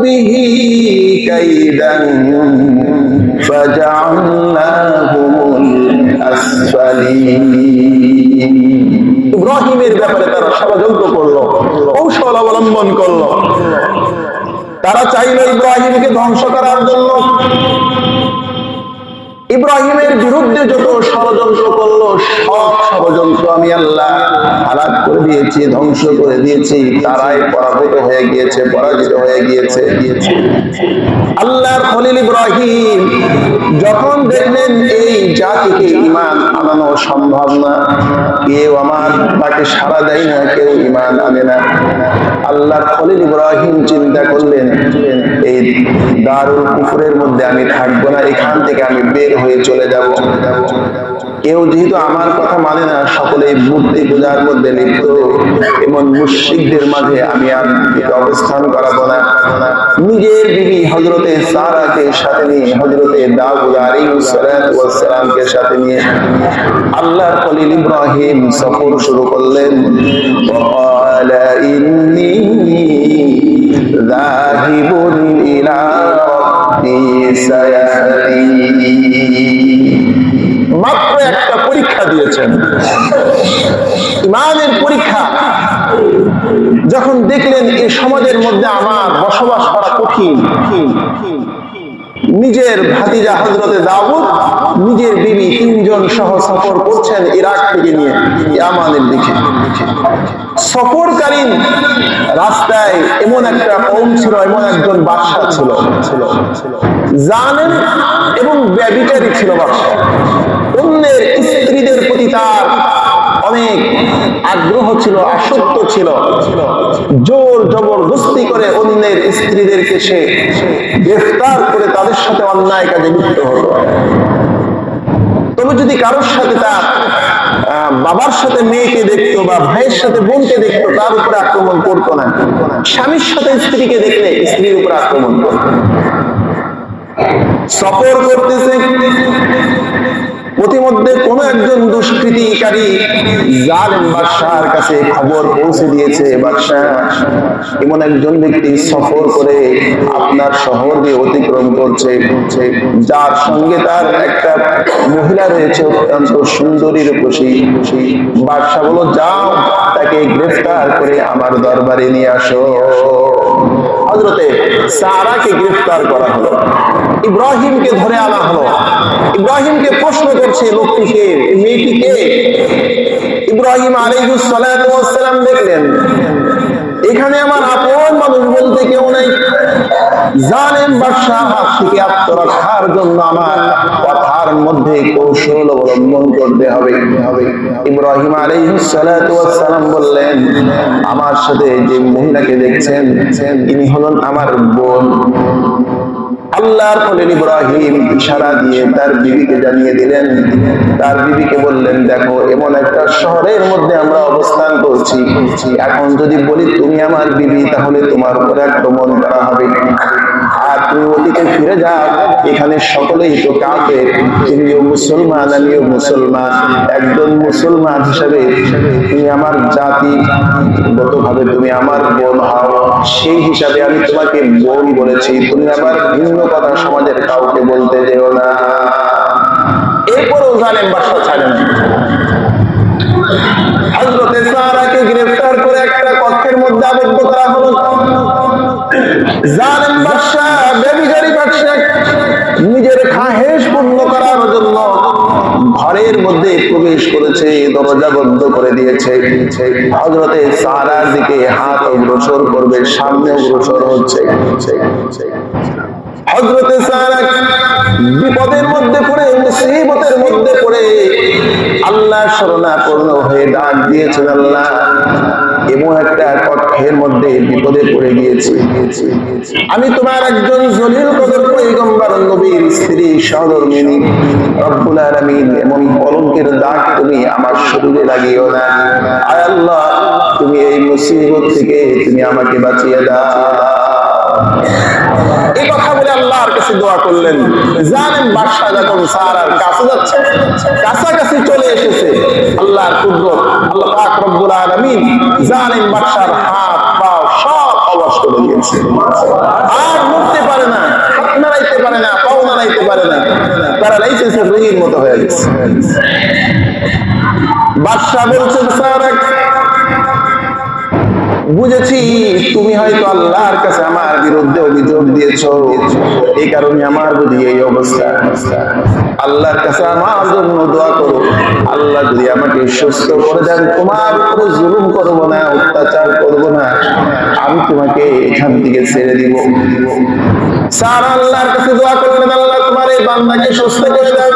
বিহি কাইদান ফাজআলনাহুমুল আসফালিন। ইব্রাহিমের ব্যাপারে তারা ষড়যন্ত্র করলো, কৌশল অবলম্বন করলো। তারা চাইল ইব্রাহিমকে ধ্বংস করার জন্য। ইব্রাহিমের বিরুদ্ধে যত ষড়যন্ত্র করলো, সব ষড়যন্ত্র আমি আল্লাহ হালাক করে দিয়েছি, ধ্বংস করে দিয়েছি। তারাই পরাভূত হয়ে গিয়েছে, পরাজিত হয়ে গিয়েছে। আল্লাহর খলিল ইব্রাহিম যখন দেখলেন এই জাতিকে ঈমান আনানো সম্ভব না, কেউ আমার তাকে সাড়া দেয় না, কেউ ঈমান আনে না, আল্লাহর খলিল ইব্রাহিম চিন্তা করলেন এই দারুল কুফরের মধ্যে আমি থাকবো না, এখান থেকে আমি বের হয়ে চলে যাব। কেউ যেহেতু আমার কথা মানে না, সকলে মূর্তি পূজার মধ্যে লিপ্ত, এমন মুশরিকদের মাঝে আমি আর অবস্থান করাবো না। নিজের বিবি হযরতে সারাকে সাথে নিয়ে, হযরতে দাউদ আলাইহিস সালামকে সাথে নিয়ে আল্লাহর খলিল ইব্রাহিম সফর শুরু করলেন। ওয়াকালা ইন্নী যাহিবুন ইলা রাব্বি সায়াহদিন। মাত্র একটা পরীক্ষা দিয়েছেন, ঈমানের পরীক্ষা। যখন দেখলেন এই সমাজের মধ্যে আমার বসবাস করা কঠিন, নিজের ভাতিজা হযরতে দাউদ নিজের বিবি তিনজন সহ সফর করছেন ইরাক থেকে নিয়ে ইয়ামানের দিকে। সফরকালীন রাস্তায় এমন একটা কওম ছিল, এমন একজন বাদশা ছিল, জালেম এবং ব্যভিচারী ছিল বাদশা। অন্যের স্ত্রীদের প্রতি তার অনেক আগ্রহ ছিল, আসক্ত ছিল। জোর জবরদস্তি করে অন্যের স্ত্রীদেরকে সে গ্রেফতার করে তাদের সাথে অন্যায় কাজে লিপ্ত হলো। তবে যদি কারোর সাথে তার বাবার সাথে মেয়েকে দেখতো বা ভাইয়ের সাথে বোনকে দেখতো, তার উপরে আক্রমণ করতো না। স্বামীর সাথে স্ত্রীকে দেখলে স্ত্রীর উপরে আক্রমণ করতো। সফর করতেছে, প্রতিমধ্যে কোন একজন দুষ্কৃতিকারী জালেম বাদশার কাছে খবর পৌঁছে দিয়েছে, বাদশাহ এমন একজন ব্যক্তি সফর করে আপনার শহর দিয়ে অতিক্রম করছে, যার সঙ্গে তার একটা মহিলা রয়েছে, অত্যন্ত সুন্দরী রূপসী। বাদশাহ বলল, যাও তাকে গ্রেফতার করে আমার দরবারে নিয়ে আসো। হযরতে সারাকে গ্রেফতার করা হলো, ইব্রাহিমকে ধরে আনা হলো। ইব্রাহিমকে প্রশ্ন করছে, লোকটিকে, মেয়েটিকে। ইব্রাহিম আলাইহিস সালাতু ওয়াস সালাম দেখলেন এখানে আমার আপন মানুষ বলতে কেউ নাই। জালেম বাদশা থেকে আত্মরক্ষার জন্য আমার কথার মধ্যে কৌশল অবলম্বন করতে হবে। ইব্রাহিম আলাইহিস সালাতু ওয়াস সালাম বললেন, আমার সাথে যে মহিলাকে দেখছেন ইনি হলেন আমার বোন। আল্লাহর খলিল ইব্রাহিম ইশারা দিয়ে তার বিবিকে জানিয়ে দিলেন। তার বিবিকে বললেন, দেখো এমন একটা শহরের মধ্যে আমরা অবস্থান করছি, এখন যদি বলি তুমি আমার বিবি, তাহলে তোমার উপরে আক্রমণ করা হবে। আর তুমি অতীতে ফিরে যাও, এখানে সকলেই তো কাফের, তুমিও মুসলমান, আমিও মুসলমান। একজন মুসলমান হিসেবে তুমি আমার জাতিগতভাবে তুমি আমার বোন হও, সেই হিসাবে আমি তোমাকে বোন বলেছি। তুমি আবার ভিন্ন কথা সমাজের কাউকে বলতে যেও না। এরপরেও জালেম বাদশা ছাড়ে না। হযরতে সারাকে গ্রেফতার করে একটা কক্ষের মধ্যে আবদ্ধ করা হলো। জালেম বাদশা, ব্যভিচারী বাদশা নিজের খাহেশ পূর্ণ করার জন্য ঘরের মধ্যে প্রবেশ করেছে, দরজা বন্ধ করে দিয়েছে। হযরতে সারার দিকে হাত অগ্রসর করবে, সামনে অগ্রসর হচ্ছে। হযরতে সারা বিপদের মধ্যে পড়ে, মুসিবতের মধ্যে পড়ে আল্লাহ শরণাপন্ন হয়ে ডাক দিয়েছেন, আল্লাহ এমন একটা কক্ষের মধ্যে বিপদে পড়ে গিয়েছি, আমি তোমার একজন জলিল কদর পয়গম্বর নবীর স্ত্রী সহধর্মিণী। রব্বুল আলামিন এমন কলঙ্কের দাগ তুমি আমার শরীরে লাগিও না। আয় আল্লাহ, তুমি এই মুসিবত থেকে তুমি আমাকে বাঁচিয়ে দাও। এই কথা বলে আল্লাহর কাছে দোয়া করলেন। জালেম বাদশা যখন সারার কাছে যাচ্ছে, কাছাকাছি চলে এসেছে, আল্লাহর কুদরত, আল্লাহ পাক রব্বুল আলামিন জালেম বাদশার হাত পা সব অবশ করে দিয়েছে। আর নড়তে পারে না, হাত নাড়াইতে পারে না, পাও নাড়াইতে পারে না, প্যারালাইসিসের রোগীর মতো হয়ে গেছে। বাদশাহ বলছেন, সারাক, বুঝেছি তুমি হয়তো আল্লাহর কাছে আমার বিরুদ্ধে অভিযোগ দিয়েছো, এই কারণে আমার বুঝি এই অবস্থা। আল্লাহর কাছে আমার জন্য দোয়া করো, আল্লাহ যদি আমাকে সুস্থ করে দেন, তোমার উপরে জুলুম করবো না, অত্যাচার করবো না, আমি তোমাকে এখান থেকে ছেড়ে দিব। স্যার আল্লাহর কাছে দোয়া করলেন, আল্লাহ তোমার এই বান্দাকে সুস্থ করে দেন।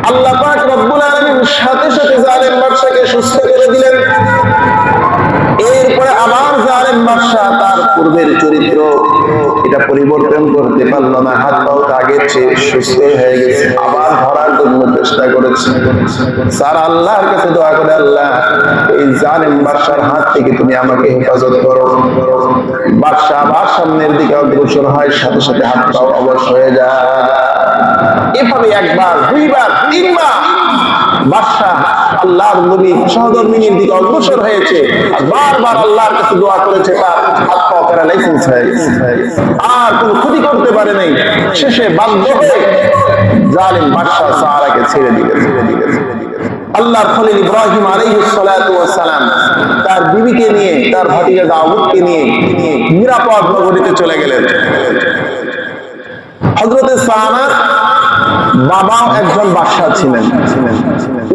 আল্লাহ পাক রব্বুল আলামিন সাথে সাথে জালেম বাদশাকে সুস্থ করে দিলেন। এরপরে আবার জালেম বাদশা তার পূর্বের চরিত্র এটা পরিবর্তন করতে পারলো না, হাত পাও আগের চেয়ে সুস্থ হয়ে গেছে, আবার ধরার জন্য চেষ্টা করেছে। স্যার আল্লাহর কাছে দোয়া করে, আল্লাহ এই জালেম বাদশার হাত থেকে তুমি আমাকে হেফাজত করো। বাদশা আবার সামনের দিকে অগ্রসর হয়, সাথে সাথে হাত পাও অবশ হয়ে যায়। এভাবে একবার, দুইবার, তিনবার বাদশাহ আল্লাহর নবী সহধর্মিনীর দিকে অগ্রসর হয়েছে, আর বারবার আল্লাহর কাছে দোয়া করেছে, তার হাত পা প্যারালাইসিস হয়ে গেছে, আর কোনো ক্ষতি করতে পারে নাই। শেষে বাধ্য হয়ে জালিম বাদশাহ সারাকে ছেড়ে দিলেন। আল্লাহর খলিল ইব্রাহিম আলাইহিস সালাতু ওয়াস সালাম তার বিবিকে নিয়ে, তার ভাতিজা দাউদকে নিয়ে নিরাপদ নগরীতে চলে গেলেন। হযরতে সানা বাবাও একজন বাদশা ছিলেন।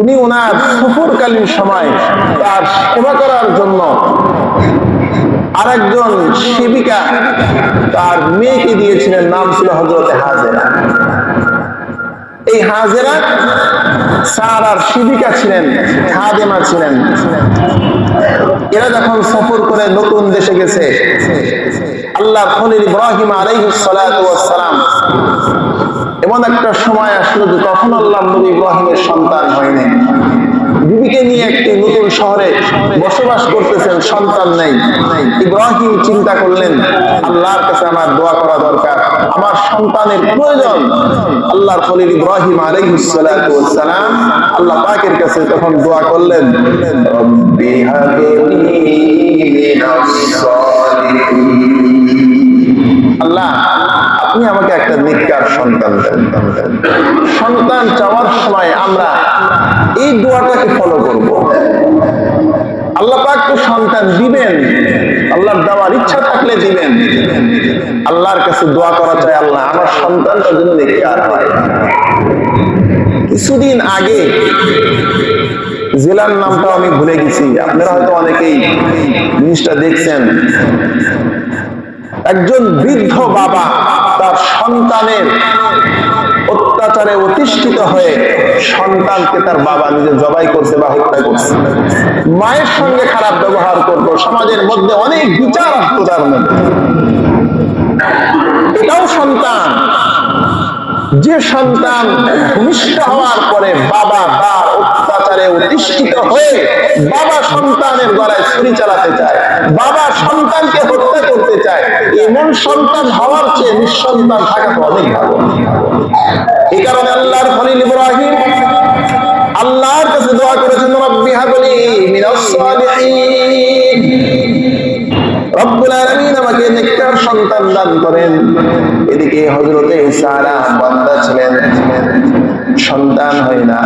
উনি ওনার সফরকালীন সময় তার সেবা করার জন্য আরেকজন সেবিকা তার মেয়েকে দিয়েছিলেন, নাম ছিল হযরতে হাজেরা। এই হাজেরা সারার সেবিকা ছিলেন, খাদেমা ছিলেন। এরা যখন সফর করে নতুন দেশে গেছে, আল্লাহ খলিল ইব্রাহিম আলাইহিস সালাতু ওয়াস সালাম এমন একটা সময় আসলো যে তখন আল্লাহ নবী ইব্রাহিমের সন্তান হয়নি। বিবিকে নিয়ে একটি নতুন শহরে বসবাস করতেছেন, সন্তান নেই। ইব্রাহিম চিন্তা করলেন, আল্লাহর কাছে আমার দোয়া করা দরকার, আমার সন্তানের প্রয়োজন। আল্লাহর খলিল ইব্রাহিম আলাইহিস সালাতু ওয়াস সালাম আল্লাহ পাকের কাছে তখন দোয়া করলেন, রব্বি হাবলি মিনাস সালিহিন, আল্লাহ আপনি আমাকে একটা নেককার সন্তান দেন। সন্তান চাওয়ার সময় আমরা এই দোয়াটাকে ফলো করব। আল্লাহ পাক তো সন্তান দিবেন, আল্লাহর দেওয়ার ইচ্ছা থাকলে দিবেন। আল্লাহর কাছে দোয়া করা চাই, আল্লাহ আমার সন্তানটা যেন নেককার হয়। কিছুদিন আগে জেলার নামটাও আমি ভুলে গেছি, আপনারা হয়তো অনেকেই জিনিসটা দেখছেন। একজন বৃদ্ধ বাবা তার সন্তানের অত্যাচারে অতিষ্ঠিত হয়ে সন্তানকে তার বাবা নিজে জবাই করছে বা হত্যা করছে। মায়ের সঙ্গে খারাপ ব্যবহার করতো, সমাজের মধ্যে অনেক বিচার আসতো তার মধ্যে। এটাও সন্তান, যে সন্তান ভূমিষ্ঠ হওয়ার পরে বাবা তার অত্যাচারে অতিষ্ঠিত হয়ে বাবা সন্তানের গলায় ছুরি চালাতে চায়, বাবা সন্তানকে হত্যা করতে চায়, এমন সন্তান হওয়ার চেয়ে নিঃসন্তান থাকা তো অনেক ভালো। এই কারণে আল্লাহর খলিল ইব্রাহিম আল্লাহর কাছে দোয়া করেছেন, রব্বি হাবলি মিনাস সালিহিন, রব্বুল আলামিন আমাকে নেককার সন্তান দান করেন। এদিকে হযরতে সারা বান্দা ছিলেন, সন্তান হয় না।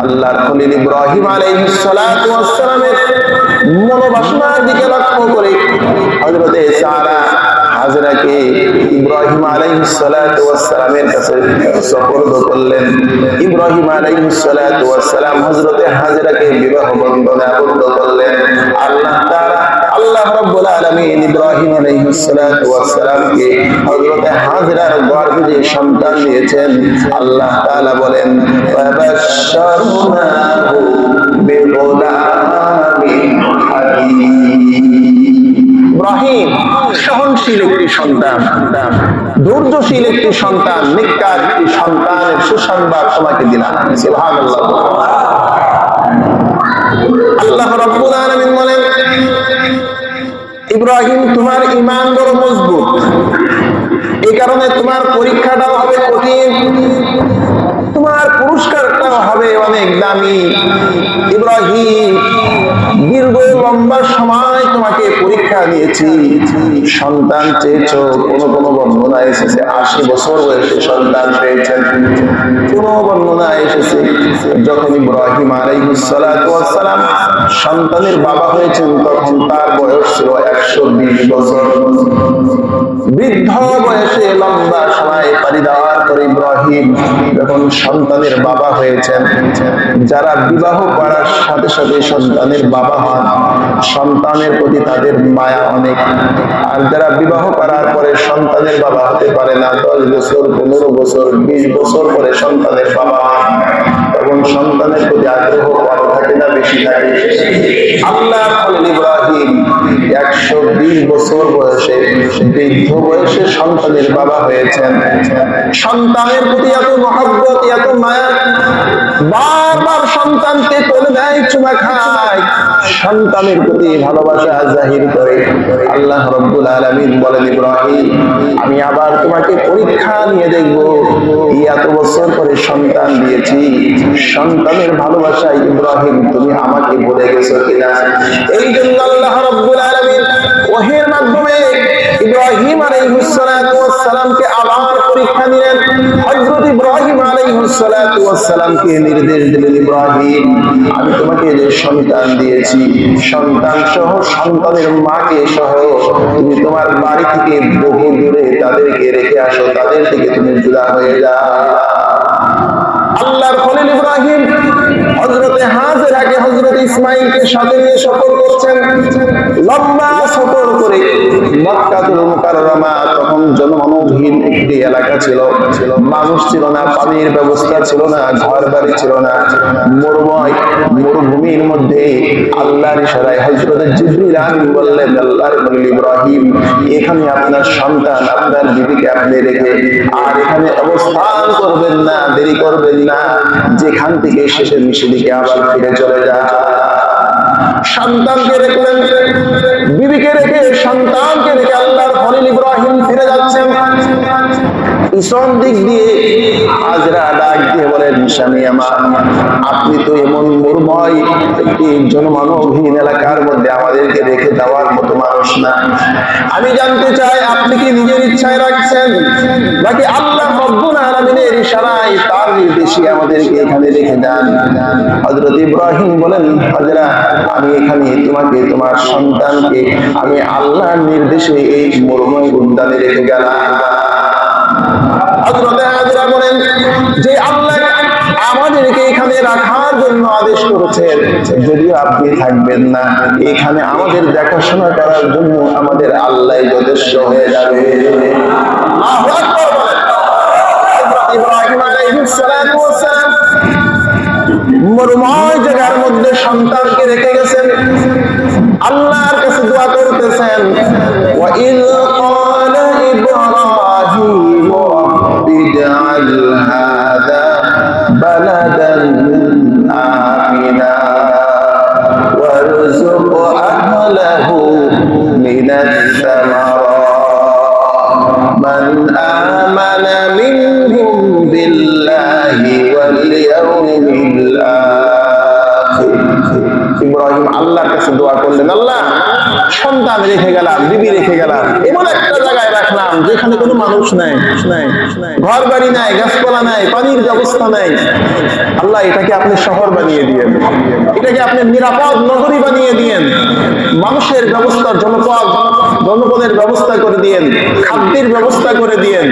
আল্লাহর খলিল ইব্রাহিম আলাইহিস সালাতু ওয়াস সালামের মনোবাসনার দিকে লক্ষ্য করে হযরতে সারা হাজরাকে ইব্রাহিম আলাইহিস সালাতু ওয়াস সালামের কাছে সুপর্দ করলেন। ইব্রাহিম আলাইহিস সালাতু ওয়াস সালাম হযরতে হাজরাকে বিবাহ বন্ধনে আবদ্ধ করলেন। আল্লাহ রাব্বুল আলামিন ইব্রাহিম আলাইহিস সালাতু ওয়াস সালামকে হযরতে হাজরার গর্ভে যে সন্তান দিয়েছেন, আল্লাহ তাআলা বলেন, ফাবাশশারনাহু বিগুলামিন হালিম। ইব্রাহিম সহনশীল একটি সন্তান, ধৈর্যশীল একটি সন্তান, নেককার একটি সন্তানের সুসংবাদ তোমাকে দিলাম। সুবহানাল্লাহ। আল্লাহ রাব্বুল আলামিন বলেন, ইব্রাহিম তোমার ঈমান বড় মজবুত, এই কারণে তোমার পরীক্ষাটাও হবে কঠিন, তোমার পুরস্কারটাও হবে অনেক দামি। ইব্রাহিম বীর দীর্ঘ লম্বা সময় তোমাকে পরীক্ষা দিয়েছি, সন্তান চেয়েছ। কোন কোন বর্ণনা এসেছে 80 বছর বয়সে সন্তান পেয়েছেন, কোন বর্ণনা এসেছে যখন ইব্রাহিম আলাইহিস সালাতু ওয়াস সালাম সন্তানের বাবা হয়েছেন তখন তার বয়স ছিল 120 বছর। বৃদ্ধ বয়সে লম্বা সময় পাড়ি দেওয়ার পরে ইব্রাহিম যখন সন্তানের বাবা হয়েছেন, যারা বিবাহ করার সাথে সাথে সন্তানের বাবা হন সন্তানের প্রতি তাদের মায়া অনেক, আর যারা বিবাহ করার পরে সন্তানের বাবা হতে পারে না 10 বছর 15 বছর 20 বছর পরে সন্তানের বাবা হন, এবং সন্তানের প্রতি আগ্রহ কম থাকে না বেশি থাকে। আল্লাহ খলিল ইব্রাহিম 120 বছর বয়সে বৃদ্ধ বয়সে সন্তানের বাবা হয়েছেন। সন্তানের প্রতি এত মহব্বত এত মায়া, বারবার সন্তানকে কোলে নেয় চুমা খায়, সন্তানের প্রতি ভালোবাসা জাহির করে। আল্লাহ রাব্বুল আলামিন বলেন ইব্রাহিম আমি আবার তোমাকে পরীক্ষা নিয়ে দেখব, এত বছর পরে সন্তান দিয়েছি, সন্তানের ভালোবাসায় ইব্রাহিম তুমি আমাকে ভুলে গেছো কিনা। এই জন্য আল্লাহ রাব্বুল আলামিন ওহীর মাধ্যমে ইব্রাহিম আলাইহিস সালাতু ওয়াস সালামকে আবার পরীক্ষা নিলেন। হযরত ইব্রাহিম আলাইহিস সালাতু ওয়াস সালামকে নির্দেশ দিলেন ইব্রাহিম আমি তোমাকে যে সন্তান দিয়েছি সন্তান সহ সন্তানের মাকে সহ তুমি তোমার বাড়ি থেকে বহু দূরে তাদেরকে রেখে আসো, তাদের থেকে তুমি জুদা হয়ে যাও। আল্লাহর খলিল ইব্রাহিম হযরতে হাজেরাকে হযরত ইসমাঈলকে সাথে নিয়ে সফর করছেন, লম্বা সফর করে মক্কাতুল মুকাররমা তখন জনমানবহীন একটি এলাকা ছিল, মানুষ ছিল না, পানির ব্যবস্থা ছিল না, ঘর বাড়ি ছিল না, মরুময় মরুভূমির মধ্যে আল্লাহর ইশারায় হযরত জিবরিল আমিন বললেন আল্লাহর খলিল ইব্রাহিম এখানে আপনার সন্তান আপনার বিবিকে আপনি রেখে আর এখানে অবস্থান করবেন না, দেরি করবেন না, যেখান থেকে শেষের নিষেধিকে আবার ফিরে চলে যায়। সন্তানকে রেখলেন, বিবিকে রেখে সন্তানকে রেখে আল্লাহর খলিল ইব্রাহিম ফিরে যাচ্ছেন। পিছন দিক দিয়ে হাজরা ডাক দিয়ে বলেন স্বামী আমার আপনি তো এমন মরুময় একটি জনমানবহীন এলাকার মধ্যে আমাদেরকে রেখে যাওয়ার মতো মানুষ না। আমি জানতে চাই আপনি কি নিজের ইচ্ছায় রাখছেন নাকি আল্লাহ রাব্বুল আলামিনের ইশারায় তার নির্দেশে আমাদেরকে এখানে রেখে যান। হযরত ইব্রাহিম বলেন হাজরা আমি এখানে তোমাকে তোমার সন্তানকে আমি আল্লাহর নির্দেশে এই মরুময় উদ্যানে রেখে গেলাম। হযরত হাজরা বলেন যে আল্লাহ আমাদেরকে এখানে রাখার জন্য আদেশ করেছেন, যদিও আপনি থাকবেন না এখানে আমাদের দেখাশোনা করার জন্য আমাদের আল্লাহ যথেষ্ট হয়ে যাবে। আল্লাহু আকবার বলেন। হযরত ইব্রাহিম আলাইহিস সালাতু ওয়াস সালাম মরুময় জায়গার মধ্যে সন্তানকে রেখে গেছেন, আল্লাহর কাছে দোয়া করতেছেন ওয়া ইয ক্বালা ইব্রাহিম ইজআল হাযা বালাদান আমিনা ওয়ারযুক আহলাহু মিনাস সামারাত মান আমানা মিনহুম বিল্লাহি ওয়াল ইয়াউমিল আখির। ইব্রাহিম আল্লাহর কাছে দোয়া করলেন আল্লাহ সন্তান রেখে গেলাম, বিবি রেখে গেলাম, এমন একটা জায়গায় রাখলাম যেখানে কোনো মানুষ নাই, ঘর বাড়ি নাই, গাছপালা নাই, পানির ব্যবস্থা নাই। আল্লাহ এটাকে আপনি শহর বানিয়ে দিয়েন, এটাকে আপনি নিরাপদ নগরী বানিয়ে দিয়েন, মানুষের ব্যবস্থা জনপদের ব্যবস্থা করে দিয়েন, খাদ্যের ব্যবস্থা করে দিয়েন।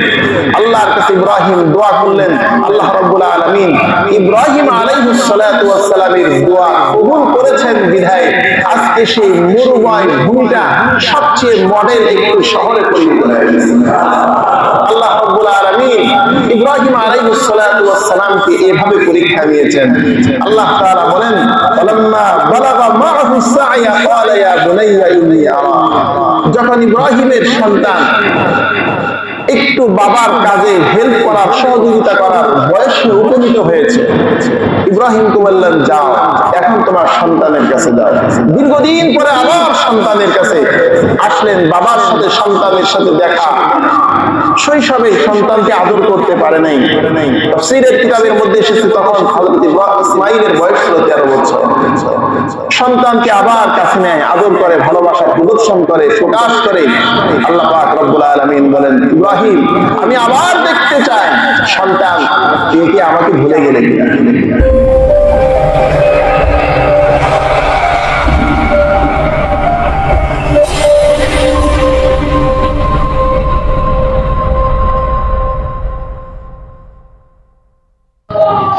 আল্লাহর কাছে ইব্রাহিম দোয়া করলেন, আল্লাহ রাব্বুল আলামিন ইব্রাহিম আলাইহিস সালাতু ওয়াস সালামের দোয়া কবুল করেছেন বিধায় আজকে সেই মরুময় ভূমিটা সবচেয়ে মডেল একটি শহরে পরিণত হয়েছে। আল্লাহ রাব্বুল আলামিন ইব্রাহিম আলাইহিস সালাতু ওয়াস সালামকে এভাবে পরীক্ষা নিয়েছেন। আল্লাহ তাআলা বলেন ফালাম্মা বালাগা মা'হু সা'য়া ক্বালা ইয়া বুনাইয়া ইন্নী আরা। যখন ইব্রাহিমের সন্তান একটু বাবার কাজে হেল্প করার সহযোগিতা করার বয়সে উপনীত হয়েছে, ইব্রাহিমকে বললেন যাও এখন তোমার সন্তানের কাছে যাও। দীর্ঘদিন পরে আবার সন্তানের কাছে আসলেন, বাবার সাথে সন্তানের সাথে দেখা। শৈশবে সন্তানকে আদর করতে পারে নাই, তাফসীরের কিতাবের মধ্যে এসেছে তখন হযরত ইসমাঈলের বয়স ছিল 13 বছর। সন্তানকে আবার কাছে নেয়, আদর করে, ভালোবাসা প্রদর্শন করে, প্রকাশ করে। আল্লাহ পাক রব্বুল আলামিন বলেন, ইব্রাহিম আমি আবার দেখতে চাই সন্তান তুই কি আমাকে ভুলে গেলে কিনা।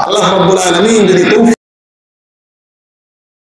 আল্লাহ রাব্বুল আলামিন যদি